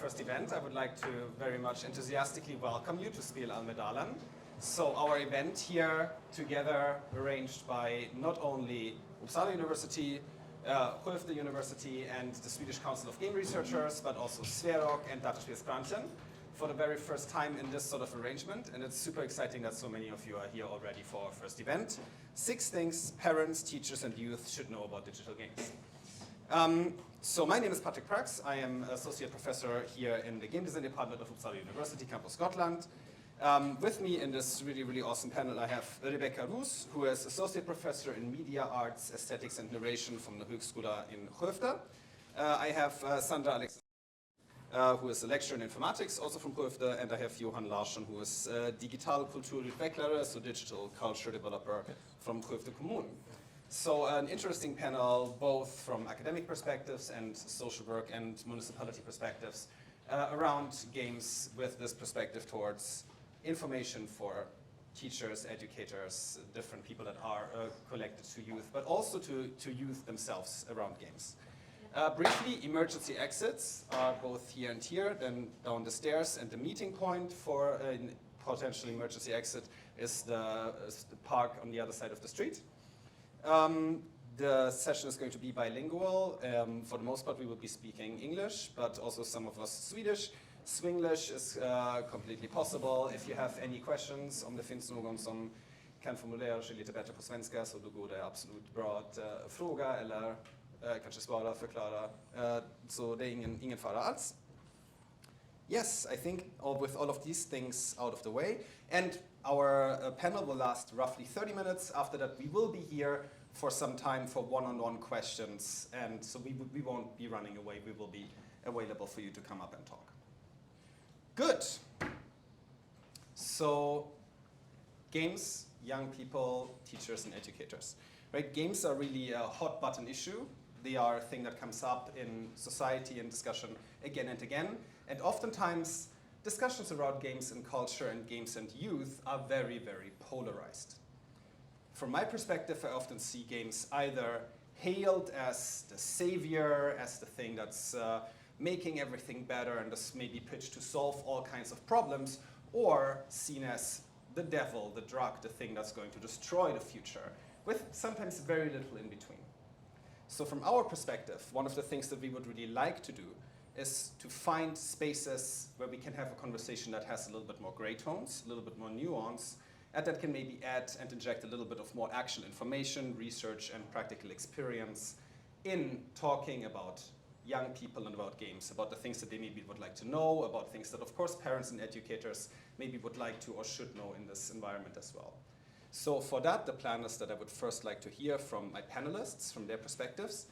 first event, I would like to very much enthusiastically welcome you to SpelAlmedalen. So our event here together arranged by not only Uppsala University, Skövde University and the Swedish Council of Game Researchers, but also Sverok and Dataspelsbranschen for the very first time in this sort of arrangement. And it's super exciting that so many of you are here already for our first event. 6 things parents, teachers and youth should know about digital games. So my name is Patrick Prax. I am associate professor here in the game design department of Uppsala University, Campus Scotland. With me in this really, really awesome panel, I have Rebecca Roos, who is associate professor in media arts, aesthetics and narration from the Högskolan in Skövde. I have Sandra Alexander, who is a lecturer in informatics, also from Skövde, and I have Johan Larsson, who is digital kulturutvecklare, so digital culture developer from Skövde kommun. So an interesting panel, both from academic perspectives and social work and municipality perspectives, around games with this perspective towards information for teachers, educators, different people that are connected to youth, but also to youth themselves around games. Briefly, emergency exits are both here and here, then down the stairs, and the meeting point for a potential emergency exit is the park on the other side of the street. The session is going to be bilingual. For the most part, we will be speaking English, but also some of us Swedish. Swinglish is completely possible. If you have any questions, om det finns någon som kan formulera sig lite bättre på svenska, så då går det absolut bra att fråga eller kanske svara, förklara. Så det är ingen fara alls. Yes, I think with all of these things out of the way, and our panel will last roughly 30 minutes. After that, we will be here for some time for one-on-one questions, and so we won't be running away. We will be available for you to come up and talk. Good. So, games, young people, teachers, and educators. Right? Games are really a hot-button issue. They are a thing that comes up in society and discussion again and again. And oftentimes, discussions around games and culture and games and youth are very, very polarized. From my perspective, I often see games either hailed as the savior, as the thing that's making everything better and is maybe pitched to solve all kinds of problems, or seen as the devil, the drug, the thing that's going to destroy the future, with sometimes very little in between. So from our perspective, one of the things that we would really like to do is to find spaces where we can have a conversation that has a little bit more gray tones, a little bit more nuance, and that can maybe add and inject a little bit of more actual information, research, and practical experience in talking about young people and about games, about the things that they maybe would like to know, about things that, of course, parents and educators maybe would like to or should know in this environment as well. So for that, the plan is that I would first like to hear from my panelists, from their perspectives,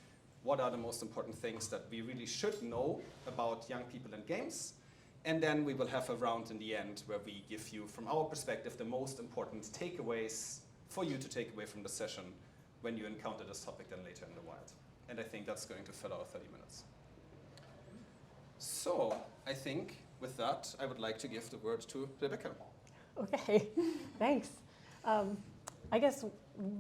what are the most important things that we really should know about young people and games. And then we will have a round in the end where we give you, from our perspective, the most important takeaways for you to take away from the session when you encounter this topic then later in the wild. And I think that's going to fill our 30 minutes. So I think with that, I would like to give the word to Rebecca. Okay, thanks. I guess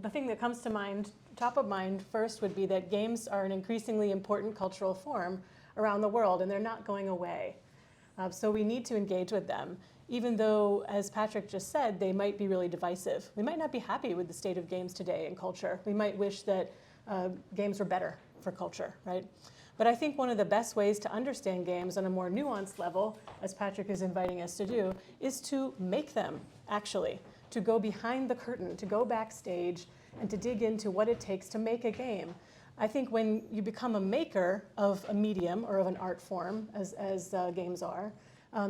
the thing that comes to mind, top of mind first, would be that games are an increasingly important cultural form around the world, and they're not going away. So we need to engage with them, even though, as Patrick just said, they might be really divisive. We might not be happy with the state of games today in culture. We might wish that games were better for culture, right? But I think one of the best ways to understand games on a more nuanced level, as Patrick is inviting us to do, is to make them, actually, to go behind the curtain, to go backstage, and to dig into what it takes to make a game. I think when you become a maker of a medium or of an art form, as games are,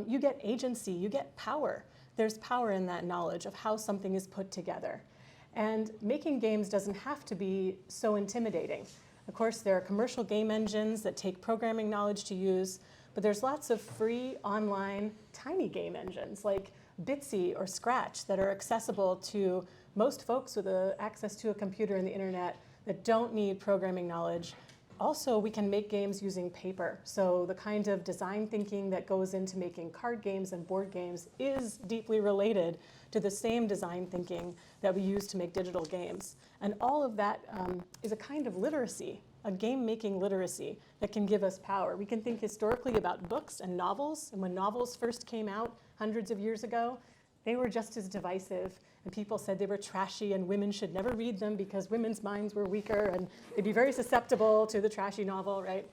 you get agency, you get power. There's power in that knowledge of how something is put together. And making games doesn't have to be so intimidating. Of course, there are commercial game engines that take programming knowledge to use, but there's lots of free online tiny game engines like Bitsy or Scratch that are accessible to most folks with access to a computer and the internet that don't need programming knowledge. Also, we can make games using paper. So the kind of design thinking that goes into making card games and board games is deeply related to the same design thinking that we use to make digital games. And all of that is a kind of literacy a game-making literacy that can give us power. We can think historically about books and novels, and when novels first came out hundreds of years ago, they were just as divisive, and people said they were trashy and women should never read them because women's minds were weaker and they'd be very susceptible to the trashy novel, right?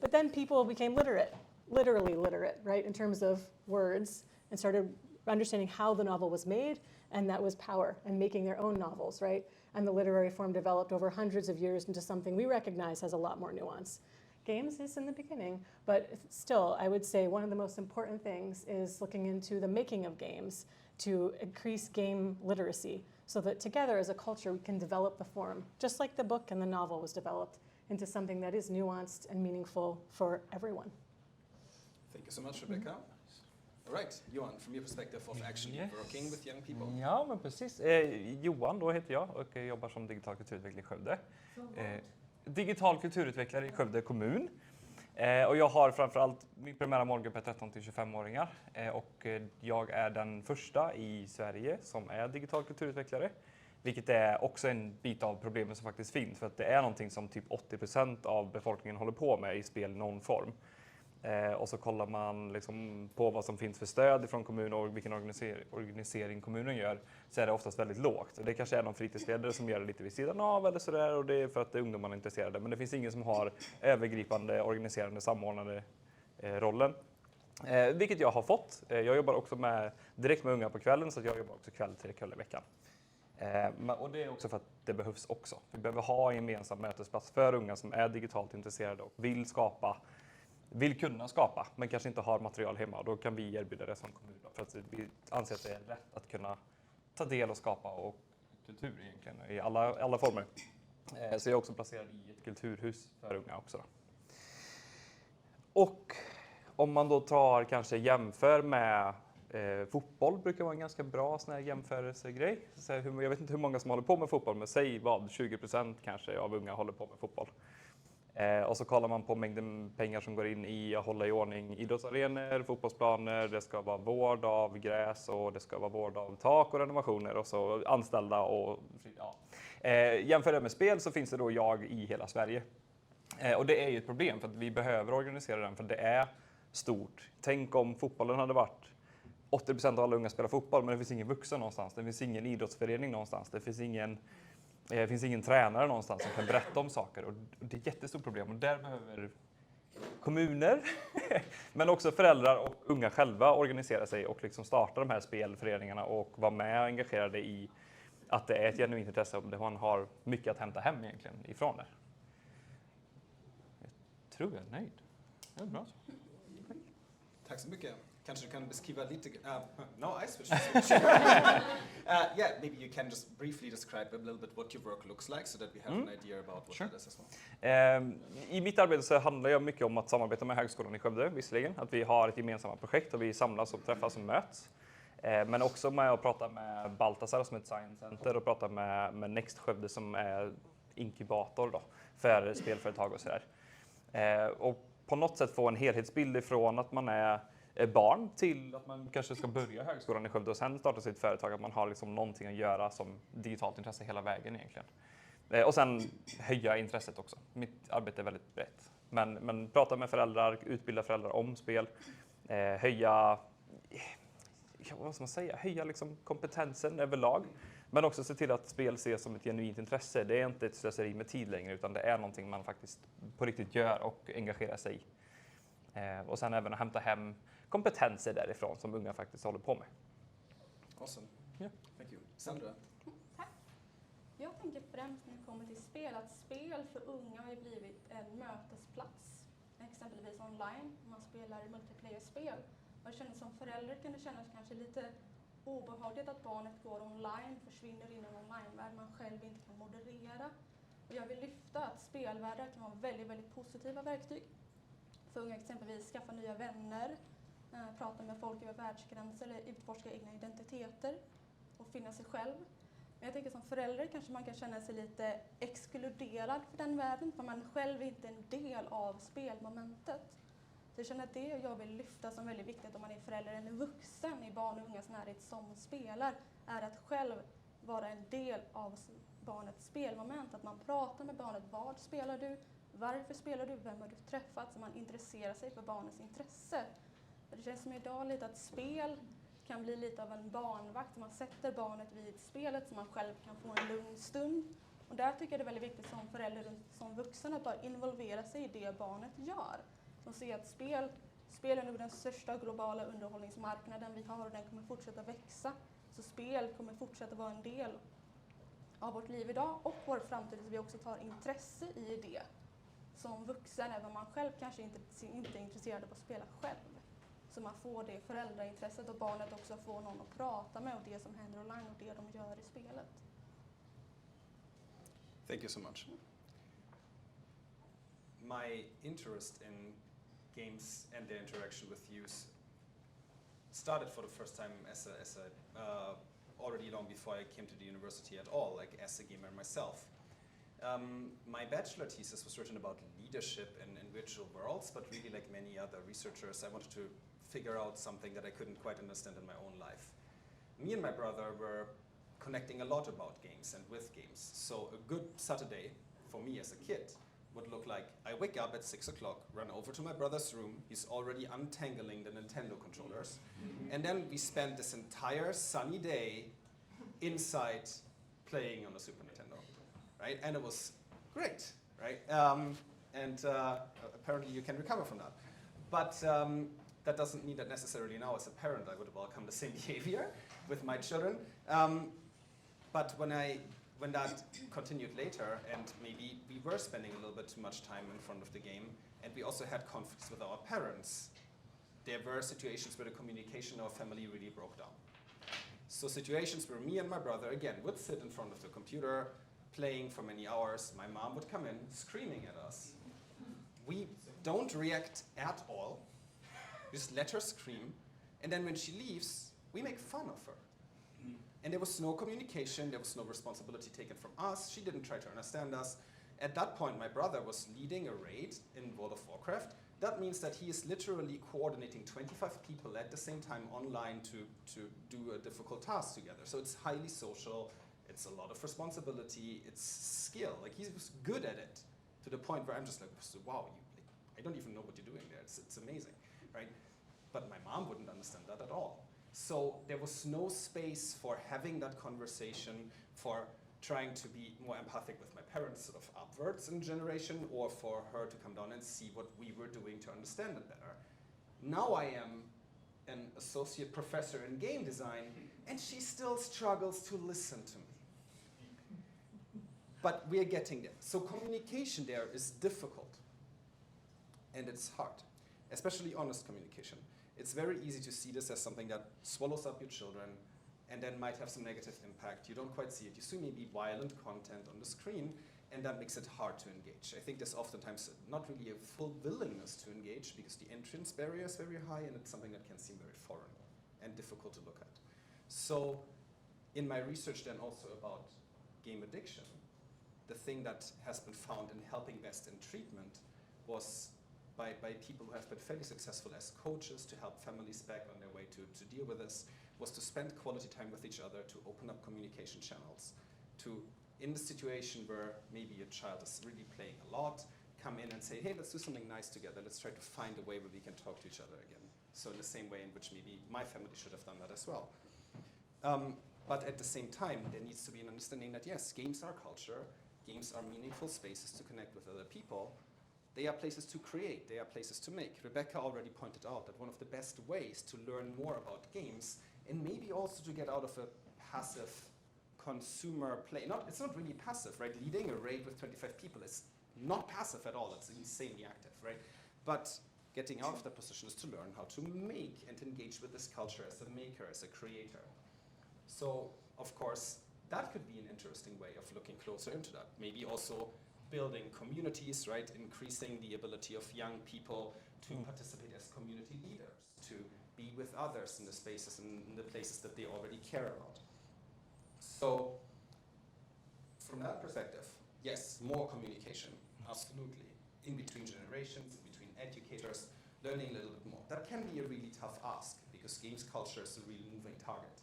But then people became literate, literally literate, right, in terms of words, and started understanding how the novel was made, and that was power, and making their own novels, right? And the literary form developed over hundreds of years into something we recognize has a lot more nuance. Games is in the beginning, but still, I would say one of the most important things is looking into the making of games to increase game literacy, so that together as a culture we can develop the form, just like the book and the novel was developed, into something that is nuanced and meaningful for everyone. Thank you so much, Rebecca. All right, Johan, from your perspective of actually working with young people. Ja, men precis. Johan då heter jag och jobbar som digital kulturutvecklare i Skövde. Digital kulturutvecklare i Skövde kommun. Och jag har framförallt, min primära målgrupp är 13 till 25-åringar. Och jag är den första i Sverige som är digital kulturutvecklare. Vilket är också en bit av problemet som faktiskt finns. För att det är någonting som typ 80% av befolkningen håller på med i spel i någon form. Och så kollar man liksom på vad som finns för stöd från kommunen och vilken organisering kommunen gör, så är det oftast väldigt lågt. Och det kanske är någon fritidsledare som gör det lite vid sidan av eller sådär, och det är för att ungdomarna är intresserade. Men det finns ingen som har övergripande, organiserande, samordnade rollen. Vilket jag har fått. Jag jobbar också direkt med unga på kvällen, så jag jobbar också kväll 3 kvällar i veckan. Och det är också för att det behövs också. Vi behöver ha en gemensam mötesplats för unga som är digitalt intresserade och vill kunna skapa, men kanske inte har material hemma. Då kan vi erbjuda det som kommun. För att vi anser att det är rätt att kunna ta del och skapa och kultur egentligen i alla former. Så jag är också placerad i ett kulturhus för unga också. Och om man då jämför med fotboll, brukar vara en ganska bra sån här jämförelsegrej. Så jag vet inte hur många som håller på med fotboll, men säg 20% kanske av unga håller på med fotboll. Och så kollar man på mängden pengar som går in i att hålla i ordning idrottsarenor, fotbollsplaner, det ska vara vård av gräs och det ska vara vård av tak och renovationer och så anställda och ja. Jämför det med spel så finns det då jag i hela Sverige. Och det är ju ett problem för att vi behöver organisera den, för det är stort. Tänk om fotbollen hade varit 80% av alla unga spelar fotboll, men det finns ingen vuxen någonstans, det finns ingen idrottsförening någonstans, det finns ingen tränare någonstans som kan berätta om saker, och det är ett jättestort problem, och där behöver kommuner men också föräldrar och unga själva organisera sig och liksom starta de här spelföreningarna och vara med och engagerade i att det är ett genuint intresse om det, man har mycket att hämta hem egentligen ifrån det. Jag tror jag är nöjd. Det är bra. Tack så mycket. Kanske du kan beskriva lite... no, I switched. Yeah, maybe you can just briefly describe a little bit what your work looks like so that we have an idea about what that is as well. I mitt arbete så handlar jag mycket om att samarbeta med Högskolan i Skövde, visserligen. Att vi har ett gemensamma projekt och vi samlas och träffas och möts. Men också med att prata med Baltasar som är ett science center och prata med Next Skövde som är inkubator då, för spelföretag och sådär. Och på något sätt få en helhetsbild ifrån att man är barn till att man kanske ska börja Högskolan i Skövde och sen starta sitt företag, att man har liksom någonting att göra som digitalt intresse hela vägen egentligen. Och sen höja intresset också. Mitt arbete är väldigt brett. Men prata med föräldrar, utbilda föräldrar om spel, höja liksom kompetensen överlag. Men också se till att spel ses som ett genuint intresse. Det är inte ett slöseri med tid längre, utan det är någonting man faktiskt på riktigt gör och engagerar sig i. Och sen även att hämta hem kompetenser därifrån som unga faktiskt håller på med. Awesome. Yeah. Thank you. Sandra? Tack. Jag tänker främst när det kommer till spel att spel för unga har ju blivit en mötesplats. Exempelvis online, när man spelar multiplayer-spel. Och jag känner som förälder kan det kännas kanske lite obehagligt att barnet går online, försvinner in i en onlinevärld man själv inte kan moderera. Och jag vill lyfta att spelvärldar kan vara väldigt, väldigt positiva verktyg. För unga exempelvis skaffa nya vänner, prata med folk över världsgränser eller utforska egna identiteter och finna sig själv. Men jag tänker som förälder kanske man kan känna sig lite exkluderad för den världen för man själv inte är en del av spelmomentet. Så jag känner att det jag vill lyfta som väldigt viktigt om man är förälder eller vuxen i barn och ungas närhet som spelar är att själv vara en del av barnets spelmoment. Att man pratar med barnet, vad spelar du? Varför spelar du? Vem har du träffat? Så man intresserar sig för barnets intresse. För det känns som idag lite att spel kan bli lite av en barnvakt. Man sätter barnet vid spelet så man själv kan få en lugn stund. Och där tycker jag det är väldigt viktigt som förälder och som vuxen att bara involvera sig i det barnet gör. Som ser att spel är nu den största globala underhållningsmarknaden vi har och den kommer fortsätta växa. Så spel kommer fortsätta vara en del av vårt liv idag och vår framtid, så vi också tar intresse i det. Som vuxen, även om man själv kanske inte är intresserad av att spela själv. Så man får det föräldraintresset och barnet också får någon att prata med och det som händer online och det de gör i spelet. Thank you so much. My interest in games and their interaction with youth started for the first time as a already long before I came to the university at all, like as a gamer myself. My bachelor thesis was written about leadership in virtual worlds, but really like many other researchers, I wanted to figure out something that I couldn't quite understand in my own life. Me and my brother were connecting a lot about games and with games. So a good Saturday for me as a kid would look like I wake up at 6 o'clock, run over to my brother's room, he's already untangling the Nintendo controllers, and then we spent this entire sunny day inside playing on the Super Nintendo, right? And it was great, right? Apparently you can recover from that. But that doesn't mean that necessarily now as a parent I would welcome the same behavior with my children. But when that continued later, and maybe we were spending a little bit too much time in front of the game, and we also had conflicts with our parents, there were situations where the communication in our family really broke down. So situations where me and my brother, again, would sit in front of the computer, playing for many hours, my mom would come in screaming at us. We don't react at all, we just let her scream, and then when she leaves, we make fun of her. And there was no communication, there was no responsibility taken from us, she didn't try to understand us. At that point, my brother was leading a raid in World of Warcraft. That means that he is literally coordinating 25 people at the same time online to do a difficult task together. So it's highly social, it's a lot of responsibility, it's skill. Like he was good at it to the point where I'm just like, wow, I don't even know what you're doing there, it's amazing, right? But my mom wouldn't understand that at all. So there was no space for having that conversation, for trying to be more empathic with my parents sort of upwards in generation, or for her to come down and see what we were doing to understand it better. Now I am an associate professor in game design, and she still struggles to listen to me. But we're getting there. So communication there is difficult, and it's hard, especially honest communication. It's very easy to see this as something that swallows up your children and then might have some negative impact. You don't quite see it. You see maybe violent content on the screen, and that makes it hard to engage. I think there's oftentimes not really a full willingness to engage because the entrance barrier is very high and it's something that can seem very foreign and difficult to look at. So in my research then also about game addiction, the thing that has been found in helping best in treatment was by people who have been fairly successful as coaches to help families back on their way to deal with this, was to spend quality time with each other, to open up communication channels, to, in the situation where maybe a child is really playing a lot, come in and say, hey, let's do something nice together, let's try to find a way where we can talk to each other again. So in the same way in which maybe my family should have done that as well. But at the same time, there needs to be an understanding that yes, games are culture, games are meaningful spaces to connect with other people. They are places to create, they are places to make. Rebecca already pointed out that one of the best ways to learn more about games, and maybe also to get out of a passive consumer play. It's not really passive, right? Leading a raid with 25 people is not passive at all, it's insanely active, right? But getting out of that position is to learn how to make and engage with this culture as a maker, as a creator. So, of course, that could be an interesting way of looking closer into that. Maybe also building communities, right? Increasing the ability of young people to participate as community leaders, to be with others in the spaces and in the places that they already care about. So, from that perspective, yes, more communication, absolutely. In between generations, in between educators, learning a little bit more. That can be a really tough ask because games culture is a really moving target.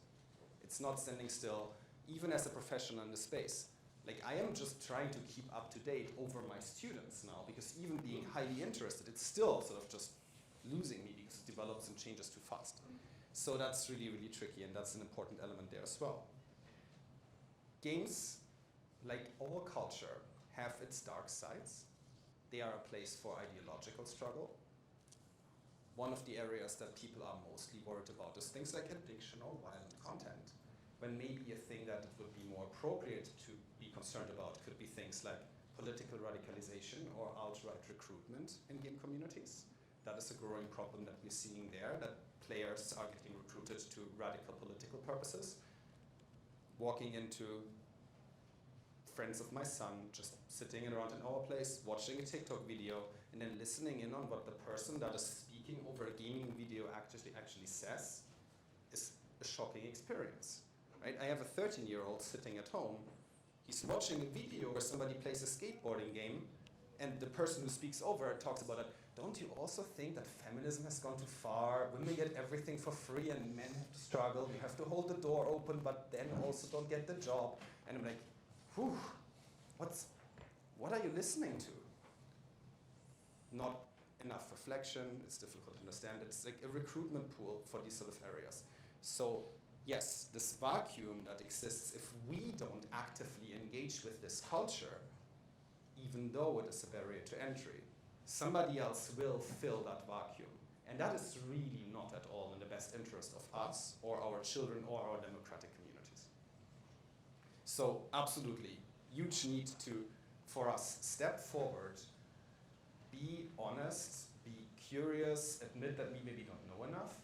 It's not standing still, even as a professional in the space. Like I am just trying to keep up to date over my students now, because even being highly interested, it's still sort of just losing me because it develops and changes too fast. So that's really, really tricky, and that's an important element there as well. Games, like all culture, have its dark sides. They are a place for ideological struggle. One of the areas that people are mostly worried about is things like addiction or violent content, when maybe a thing that it would be more appropriate to be concerned about could be things like political radicalization or outright recruitment in game communities. That is a growing problem that we're seeing there, that players are getting recruited to radical political purposes. Walking into friends of my son, just sitting around in our place, watching a TikTok video, and then listening in on what the person that is speaking over a gaming video actually says, is a shocking experience. Right? I have a 13-year-old sitting at home. He's watching a video where somebody plays a skateboarding game, and the person who speaks over it talks about it. Don't you also think that feminism has gone too far? Women get everything for free and men have to struggle. You have to hold the door open, but then also don't get the job. And I'm like, whew, what are you listening to? Not enough reflection, it's difficult to understand. It's like a recruitment pool for these sort of areas. So yes, this vacuum that exists, if we don't actively engage with this culture, even though it is a barrier to entry, somebody else will fill that vacuum. And that is really not at all in the best interest of us or our children or our democratic communities. So absolutely, huge need for us, step forward, be honest, be curious, admit that we maybe don't know enough,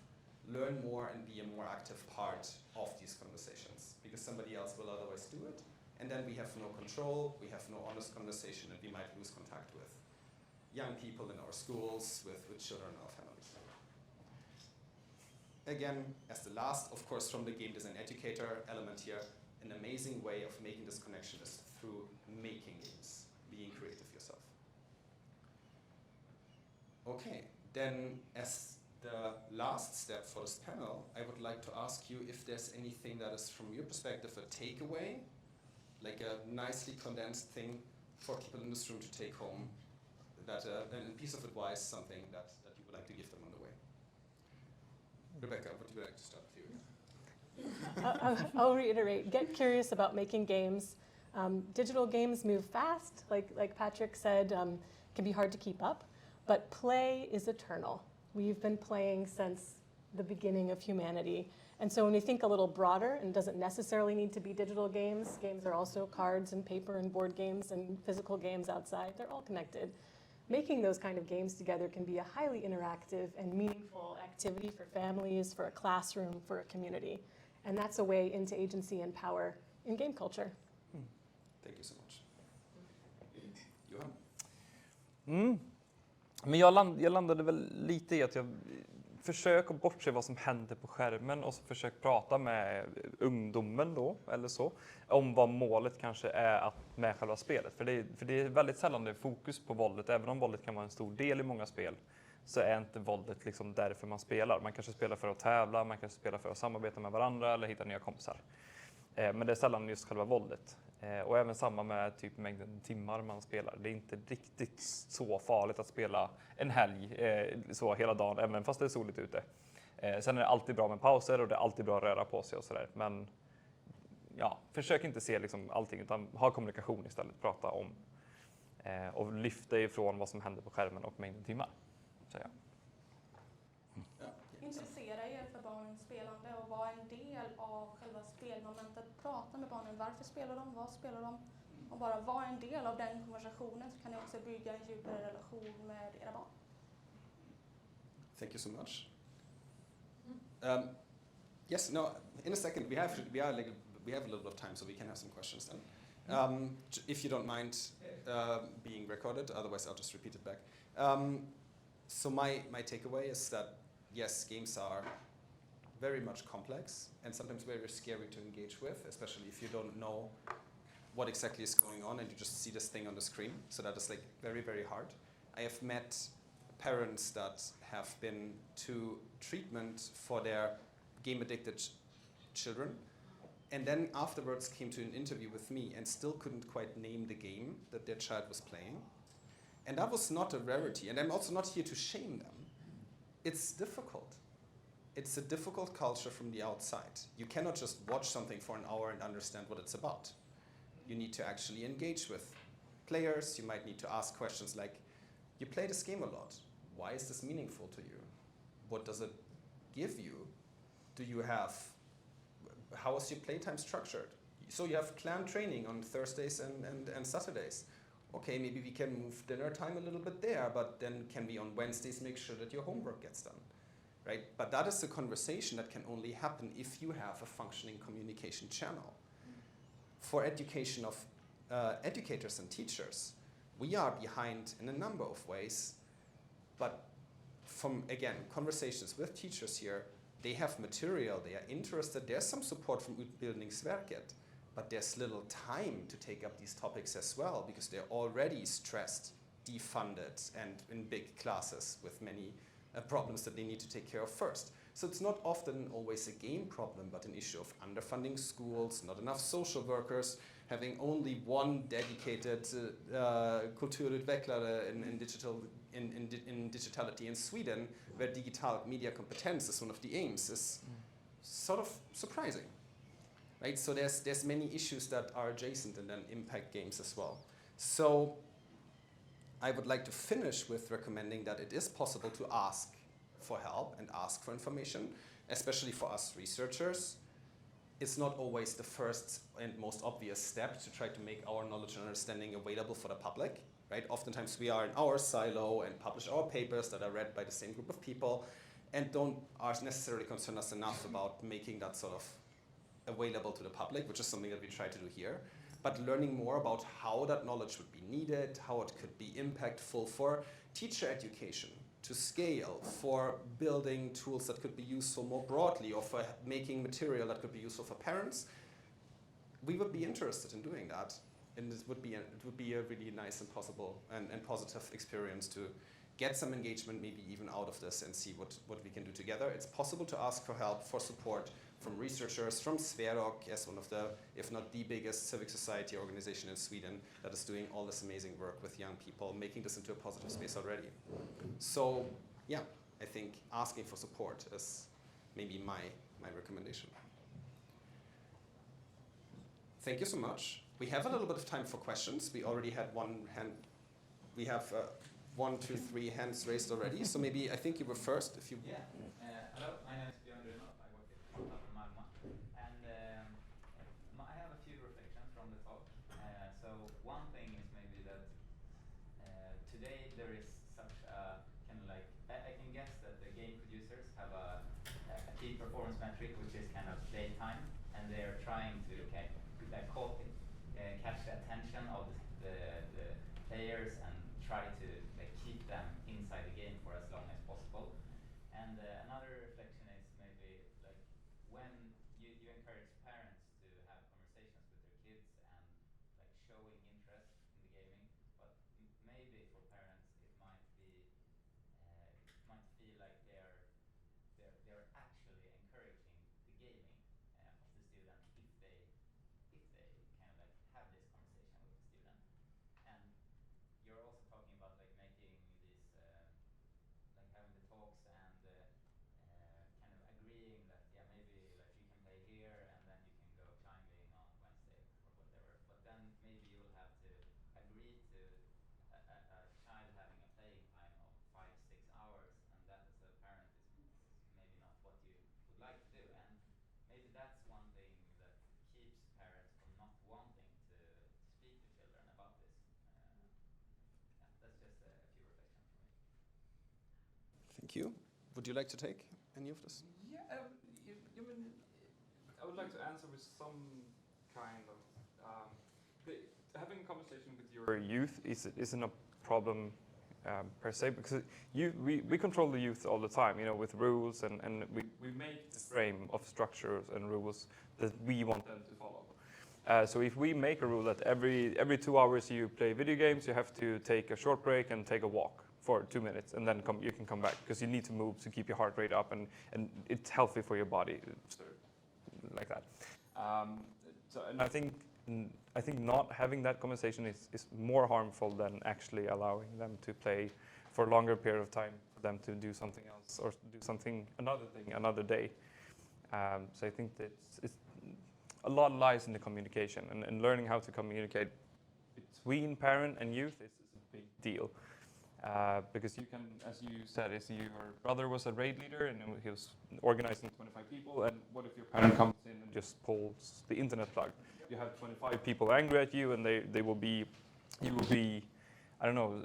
learn more and be a more active part of these conversations, because somebody else will otherwise do it. And then we have no control, we have no honest conversation, and we might lose contact with young people in our schools, with children in our families. Again, as the last, of course, from the game design educator element here, an amazing way of making this connection is through making games, being creative yourself. Okay, then as the last step for this panel, I would like to ask you if there's anything that is, from your perspective, a takeaway, like a nicely condensed thing for people in this room to take home, that a piece of advice, something that you would like to give them on the way. Rebecca, would you like to start with you? I'll reiterate, get curious about making games. Digital games move fast, like Patrick said, can be hard to keep up, but play is eternal. We've been playing since the beginning of humanity. And so when we think a little broader, and doesn't necessarily need to be digital games, games are also cards and paper and board games and physical games outside, they're all connected. Making those kind of games together can be a highly interactive and meaningful activity for families, for a classroom, for a community. And that's a way into agency and power in game culture. Thank you so much. Johan? Men jag landade väl lite i att jag försöker bortse vad som händer på skärmen och så försöker prata med ungdomen då, eller så, om vad målet kanske är med själva spelet. För det är väldigt sällan det är fokus på våldet, även om våldet kan vara en stor del i många spel, så är inte våldet liksom därför man spelar. Man kanske spelar för att tävla, man kanske spelar för att samarbeta med varandra eller hitta nya kompisar. Men det är sällan just själva våldet. Och även samma med typ mängden timmar man spelar. Det är inte riktigt så farligt att spela en helg så hela dagen, även fast det är soligt ute. Sen är det alltid bra med pauser och det är alltid bra att röra på sig och sådär. Men ja, försök inte se liksom allting, utan ha kommunikation istället. Prata om och lyfta ifrån vad som händer på skärmen och mängden timmar. Så ja. Intressera er för barnens spelande och vara en del av själva spelmomentet. Prata med barnen. Varför spelar de? Vad spelar de? Och bara vara en del av den konversationen, så kan ni också bygga en djupare relation med era barn. Thank you so much. Yes, no, in a second we have a little bit of time, so we can have some questions then. If you don't mind being recorded, otherwise I'll just repeat it back. So my takeaway is that yes, games are very much complex and sometimes very scary to engage with, especially if you don't know what exactly is going on and you just see this thing on the screen. So that is like very, very hard. I have met parents that have been to treatment for their game-addicted children, and then afterwards came to an interview with me and still couldn't quite name the game that their child was playing. And that was not a rarity. And I'm also not here to shame them. It's difficult. It's a difficult culture from the outside. You cannot just watch something for an hour and understand what it's about. You need to actually engage with players. You might need to ask questions like, you play this game a lot. Why is this meaningful to you? What does it give you? How is your playtime structured? So you have clan training on Thursdays and Saturdays. Okay, maybe we can move dinner time a little bit there, but then can we on Wednesdays make sure that your homework gets done, right? But that is a conversation that can only happen if you have a functioning communication channel. For education of educators and teachers, we are behind in a number of ways, but from, again, conversations with teachers here, they have material, they are interested, there's some support from Utbildning, Sverok, but there's little time to take up these topics as well because they're already stressed, defunded, and in big classes with many problems that they need to take care of first. So it's not often always a game problem, but an issue of underfunding schools, not enough social workers, having only one dedicated Kulturutvecklare in digitality in Sweden, where digital media competence is one of the aims, is sort of surprising. Right? So there's many issues that are adjacent and then impact games as well. So I would like to finish with recommending that it is possible to ask for help and ask for information, especially for us researchers. It's not always the first and most obvious step to try to make our knowledge and understanding available for the public. Right? Oftentimes we are in our silo and publish our papers that are read by the same group of people and aren't necessarily concerned us enough about making that sort of available to the public, which is something that we try to do here. But learning more about how that knowledge would be needed, how it could be impactful for teacher education to scale, for building tools that could be useful more broadly, or for making material that could be useful for parents, we would be interested in doing that. And it would be a really nice and possible and positive experience to get some engagement, maybe even out of this, and see what we can do together. It's possible to ask for help, for support from researchers, from Sverok as one of the, if not the biggest civic society organization in Sweden that is doing all this amazing work with young people, making this into a positive space already. So yeah, I think asking for support is maybe my recommendation. Thank you so much. We have a little bit of time for questions. We already had one hand. We have 1, 2, 3 hands raised already. So maybe I think you were first. If you. Yeah. Hello. My name is Björn Runhoff. I work at Malmö, and I have a few reflections from the talk. So one thing is maybe that today there is such a kind of like I can guess that the game producers have a key performance metric, which is kind of playtime, and they are trying to catch the attention of the players and try to keep them inside the game for as long as possible. And another reflection is maybe like when you encourage parents to have conversations with their kids and like showing interest in the gaming, but maybe for parents it might feel like they're actually encouraging the gaming of the student if they kind of like have this conversation with the student. And you're also talking about like making these like having the talks and kind of agreeing that yeah, maybe like you can play here and then you can go climbing on Wednesday or whatever, but then maybe you will have to agree to a child having a playing time of 5-6 hours, and that as a parent is maybe not what you would like to do. And maybe that's one thing that keeps parents from not wanting to speak to children about this. Yeah, that's just a few reflections from me. Thank you. Would you like to take any of this? Yeah, I would like to answer with some kind of having a conversation with your youth isn't a problem per se, because we control the youth all the time, with rules and we make the frame of structures and rules that we want them to follow. So if we make a rule that every 2 hours you play video games, you have to take a short break and take a walk for 2 minutes, and then you can come back because you need to move to keep your heart rate up, and it's healthy for your body, like that. And I think not having that conversation is more harmful than actually allowing them to play for a longer period of time, for them to do something else or do another thing another day. So I think that it's a lot lies in the communication, and learning how to communicate between parent and youth is a big deal. Because you can, as you said, your brother was a raid leader and he was organizing 25 people, and what if your parent comes in and just pulls the internet plug? You have 25 people angry at you, and you will be, I don't know,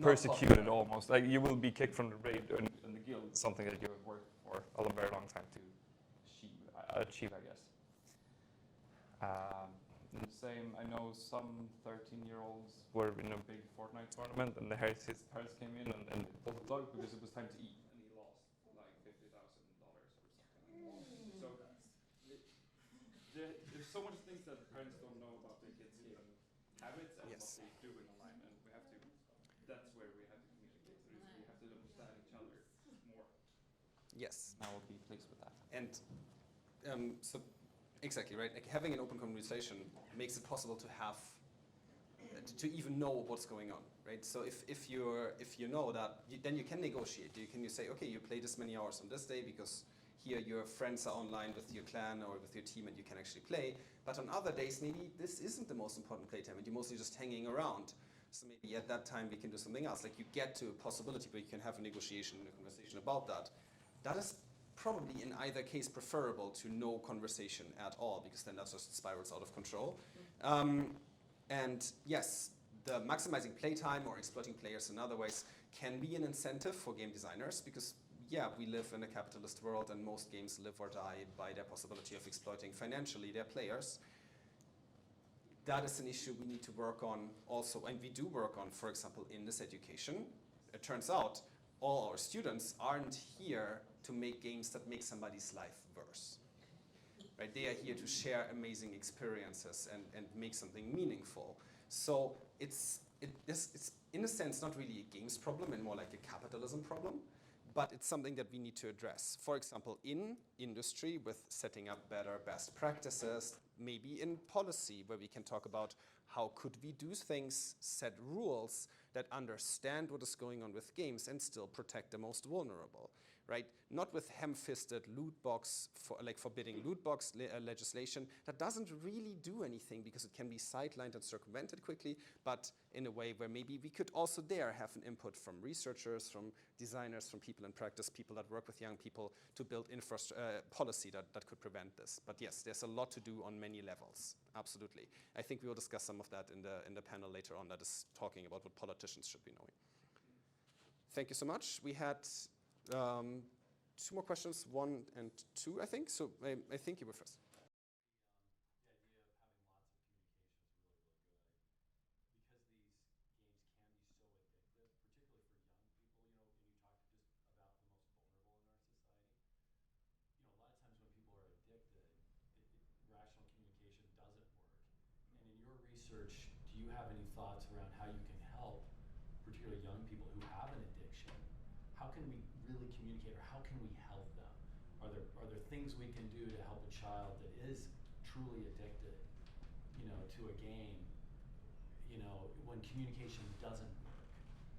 persecuted almost. Like you will be kicked from the raid and the guild, something that you have worked for a very long time to achieve, I guess. And the same, I know some 13-year-olds were in a big Fortnite tournament, and his parents came in and pulled the plug because it was time to eat, and he lost like $50,000 or something. So there's so much things that parents don't know about their kids' habits and what they're doing online, and that's where we have to communicate. We have to understand each other more. Yes. I will be pleased with that. And so exactly, right? Like having an open conversation makes it possible to have, to even know what's going on, right? So if you know that, then you can negotiate. You say, okay, you play this many hours on this day because here your friends are online with your clan or with your team and you can actually play. But on other days, maybe this isn't the most important playtime and you're mostly just hanging around. So maybe at that time we can do something else. Like you get to a possibility where you can have a negotiation and a conversation about that. That is probably in either case preferable to no conversation at all, because then that just spirals out of control. And yes, the maximizing playtime or exploiting players in other ways can be an incentive for game designers, because yeah, we live in a capitalist world and most games live or die by their possibility of exploiting financially their players. That is an issue we need to work on also, and we do work on, for example, in this education. It turns out all our students aren't here to make games that make somebody's life worse. Right? They are here to share amazing experiences and make something meaningful. So it's in a sense not really a games problem and more like a capitalism problem, but it's something that we need to address. For example, in industry with setting up better best practices, maybe in policy where we can talk about how could we do things, set rules that understand what is going on with games and still protect the most vulnerable, right? Not with ham-fisted loot box, forbidding loot box legislation that doesn't really do anything because it can be sidelined and circumvented quickly, but in a way where maybe we could also there have an input from researchers, from designers, from people in practice, people that work with young people to build policy that could prevent this. But yes, there's a lot to do on many levels, absolutely. I think we will discuss some of that in the panel later on that is talking about what politicians should be knowing. Thank you so much. We had two more questions, 1 and 2, I think. So I think you were first. Research, do you have any thoughts around how you can help, particularly young people who have an addiction? How can we really communicate, or how can we help them? Are there things we can do to help a child that is truly addicted, to a game, when communication doesn't work?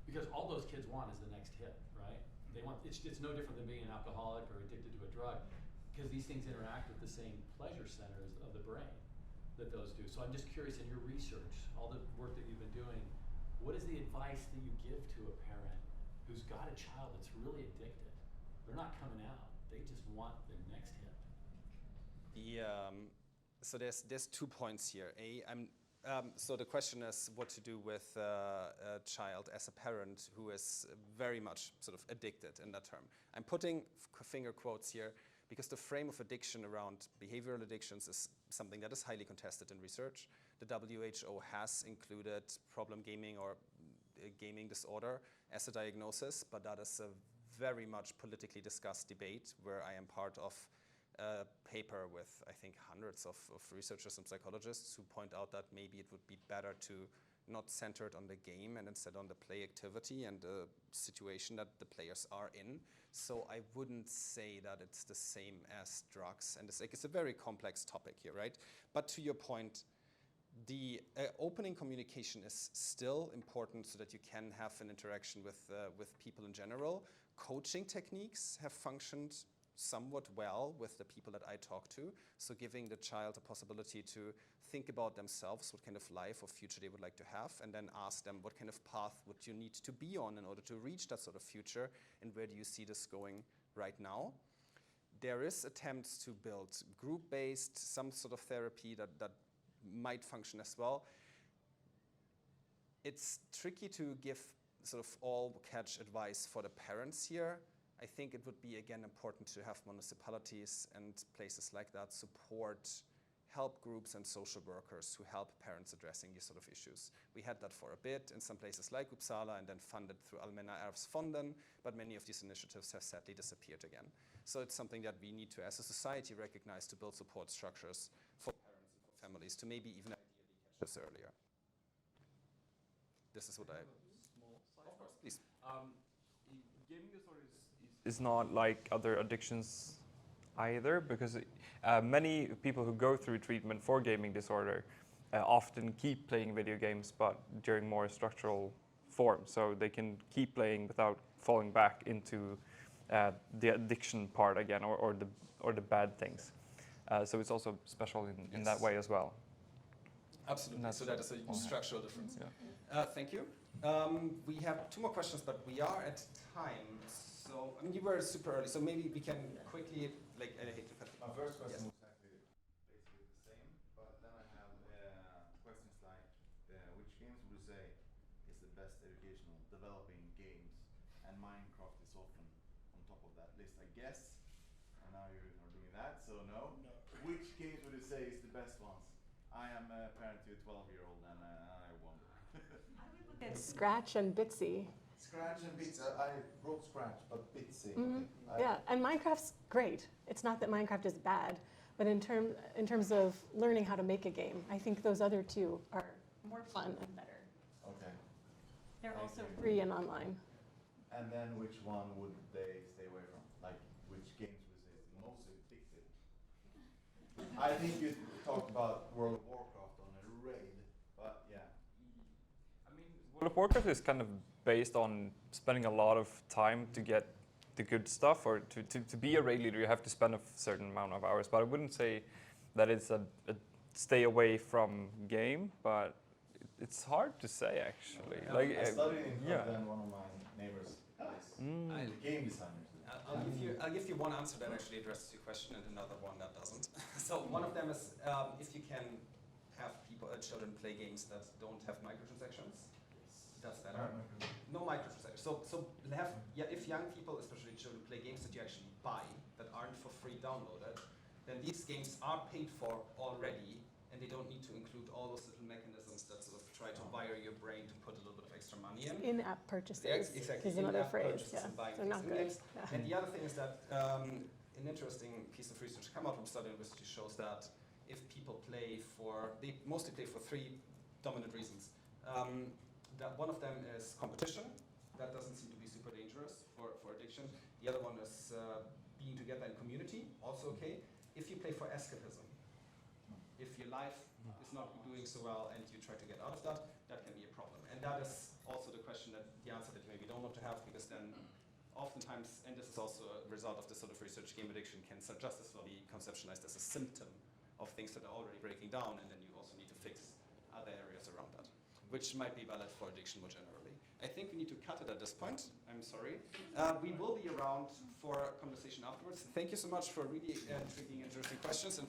Because all those kids want is the next hit, right? They want, it's no different than being an alcoholic or addicted to a drug, because these things interact with the same pleasure centers of the brain that those do. So I'm just curious, in your research, all the work that you've been doing, what is the advice that you give to a parent who's got a child that's really addicted? They're not coming out. They just want the next hit. So there's 2 points here. So the question is what to do with a child as a parent who is very much sort of addicted in that term. I'm putting finger quotes here, because the frame of addiction around behavioral addictions is something that is highly contested in research. The WHO has included problem gaming or gaming disorder as a diagnosis, but that is a very much politically discussed debate where I am part of a paper with, I think, hundreds of researchers and psychologists who point out that maybe it would be better to not centered on the game and instead on the play activity and the situation that the players are in. So I wouldn't say that it's the same as drugs. And it's a very complex topic here, right? But to your point, the opening communication is still important so that you can have an interaction with people in general. Coaching techniques have functioned somewhat well with the people that I talk to. So giving the child a possibility to think about themselves, what kind of life or future they would like to have, and then ask them what kind of path would you need to be on in order to reach that sort of future, and where do you see this going right now? There is attempts to build group-based, some sort of therapy that might function as well. It's tricky to give sort of all catch advice for the parents here. I think it would be, again, important to have municipalities and places like that support help groups and social workers who help parents addressing these sort of issues. We had that for a bit in some places like Uppsala and then funded through Allmänna arvsfonden, but many of these initiatives have sadly disappeared again. So it's something that we need to, as a society, recognize to build support structures for parents and for families to maybe even ideally catch this earlier. This is what I... Of course, please. Gaming disorders is not like other addictions either, because many people who go through treatment for gaming disorder often keep playing video games, but during more structural form, so they can keep playing without falling back into the addiction part again, or the bad things. So it's also special in that way as well. Absolutely. So that is a structural difference. Yeah. Thank you. We have 2 more questions, but we are at time. So, I mean, you were super early, so maybe we can quickly, like, I hate to cut. My first question was actually basically the same, but then I have questions like, which games would you say is the best educational developing games? And Minecraft is often on top of that list, I guess. And now you're not doing that, so no. Which games would you say is the best ones? I am a parent to a 12-year-old and I wonder. It's Scratch and Bitsy. Scratch and Bitsy. I wrote Scratch, but Bitsy. Mm-hmm. Okay. Yeah, and Minecraft's great. It's not that Minecraft is bad, but in terms of learning how to make a game, I think those other 2 are more fun and better. Okay. They're Thank also you. free and online. And then which one would they stay away from? Like, which games would you say is the most addictive? I think you talked about World of Warcraft on a raid, but yeah. I mean, World of Warcraft is kind of based on spending a lot of time to get the good stuff, or to be a raid leader you have to spend a certain amount of hours, but I wouldn't say that it's a stay away from game, but it's hard to say actually. Yeah. Like, I studied in yeah. Skövde, and one of my neighbors is game designer. I'll give you one answer that actually addresses your question and another one that doesn't. So one of them is if you can have children play games that don't have microtransactions. That's better. No microtransactions. So if young people, especially children, play games that you actually buy that aren't for free downloaded, then these games are paid for already, and they don't need to include all those little mechanisms that sort of try to wire your brain to put a little bit of extra money in. In-app purchases Exactly. is another In-app phrase. purchases Yeah, and buying they're things not in good. games. Yeah. And the other thing is that an interesting piece of research come out from Uppsala University shows that if people they mostly play for 3 dominant reasons. That one of them is competition. That doesn't seem to be super dangerous for addiction. The other one is being together in community, also okay. If you play for escapism, if your life is not doing so well and you try to get out of that, that can be a problem. And that is also the answer that you maybe don't want to have, because then oftentimes, and this is also a result of this sort of research, game addiction can just as well be conceptualized as a symptom of things that are already breaking down, and then you also need to fix other areas around that, which might be valid for addiction more generally. I think we need to cut it at this point. I'm sorry. We will be around for conversation afterwards. Thank you so much for really intriguing, interesting questions. And